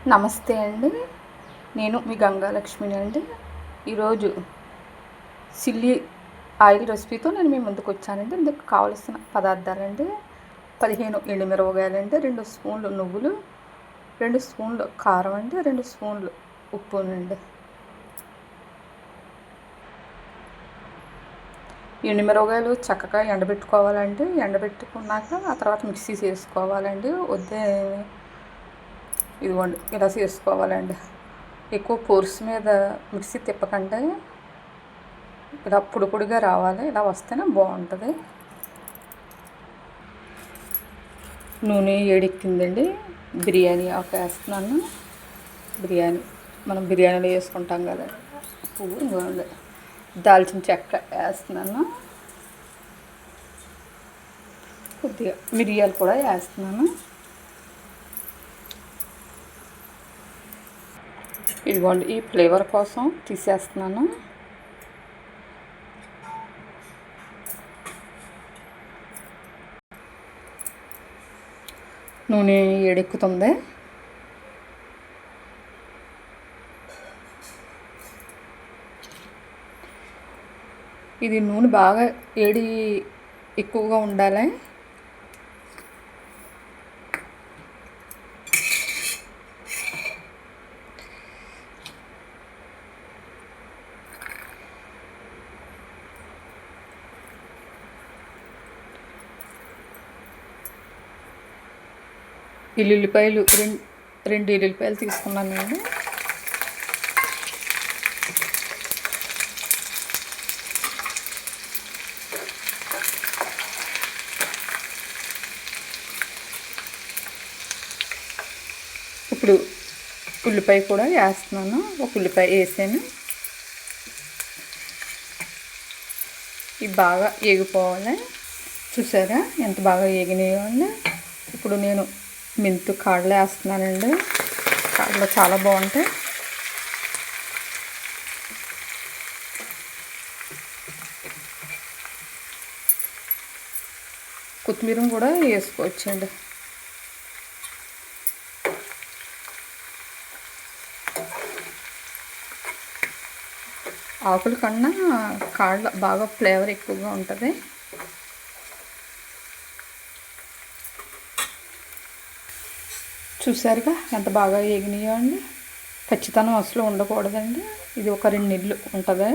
నమస్తే అండి. నేను మీ గంగాలక్ష్మిని అండి. ఈరోజు చిల్లీ ఆయిల్ రెసిపీతో నేను మీ ముందుకు వచ్చానండి. ఇందుకు కావలసిన పదార్థాలండి: 15 ఎండుమిరపకాయలండి, 2 స్పూన్లు నువ్వులు, 2 స్పూన్లు కారం అండి, 2 స్పూన్లు ఉప్పునండి. ఎండుమిరపకాయలు చక్కగా ఎండబెట్టుకోవాలండి. ఎండబెట్టుకున్నాక ఆ తర్వాత మిక్సీ చేసుకోవాలండి. ఇదిగోండి ఇలా చేసుకోవాలండి. ఎక్కువ ఫోర్స్ మీద మిక్సీ తిప్పకండి, ఇలా పొడి పొడిగా రావాలి. ఇలా వస్తేనే బాగుంటుంది. నూనె వేడెక్కిందండి. బిర్యానీ ఆకు వేస్తున్నాను. మనం బిర్యానీలో వేసుకుంటాం కదా, పువ్వు. ఇదిగోండి దాల్చిన చెక్క వేస్తున్నాను. కొద్దిగా మిరియాలు కూడా వేస్తున్నాను. ఇదిగోండి ఈ ఫ్లేవర్ కోసం తీసేస్తున్నాను. నూనె వేడెక్కుతుంది. ఇది నూనె బాగా ఎక్కువగా ఉండాలి. ఎల్లుల్లిపాయలు రెండు ఎల్లుల్లిపాయలు తీసుకున్నాను నేను. ఇప్పుడు ఉల్లిపాయ కూడా వేస్తున్నాను. ఒక ఉల్లిపాయ వేసాను. ఇవి బాగా ఏగిపోవాలి. చూసారా ఎంత బాగా ఏగినాయో అండి. ఇప్పుడు నేను మెంతు కాడలు వేస్తున్నానండి. కాడలు చాలా బాగుంటాయి. కొత్తిమీర కూడా వేసుకోవచ్చండి. ఆకుల కన్నా కాడలు బాగా ఫ్లేవర్ ఎక్కువగా ఉంటుంది. చూసారుగా ఎంత బాగా ఏగినాయో అండి. ఖచ్చితంగా అసలు ఉండకూడదండి. ఇది ఒక 2 నెలలు ఉంటుంది.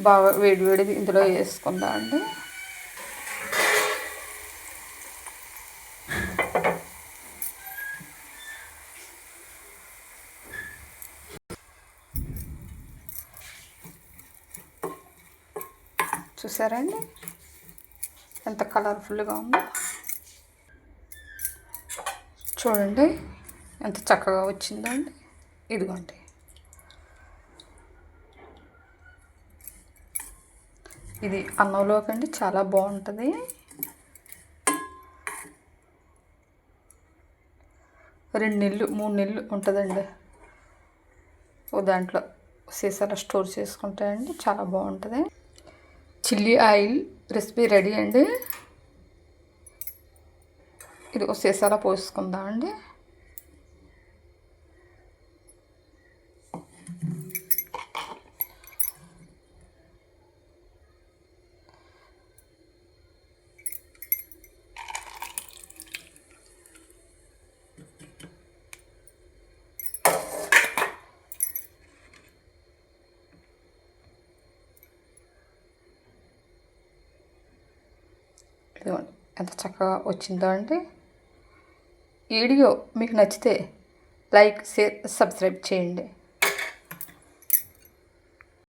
బాగా వేడివేడిది ఇందులో వేసుకుందాం అండి. చూసారా అండి ఎంత కలర్ఫుల్గా ఉందో. చూడండి ఎంత చక్కగా వచ్చిందో అండి. ఇదిగోండి ఇది అన్నంలోకండి చాలా బాగుంటుంది. 2 నెలలు 3 నెలలు ఉంటుందండి. ఓ దాంట్లో సీసాలో స్టోర్ చేసుకుంటాయండి. చాలా బాగుంటుంది. చిల్లీ ఆయిల్ రెసిపీ రెడీ అండి. ఇది ఒక సీసాలో పోసుకుందాం అండి. ఇదిగోండి ఎంత చక్కగా వచ్చిందో అండి. ఈ వీడియో మీకు నచ్చితే లైక్, షేర్, సబ్స్క్రైబ్ చేయండి.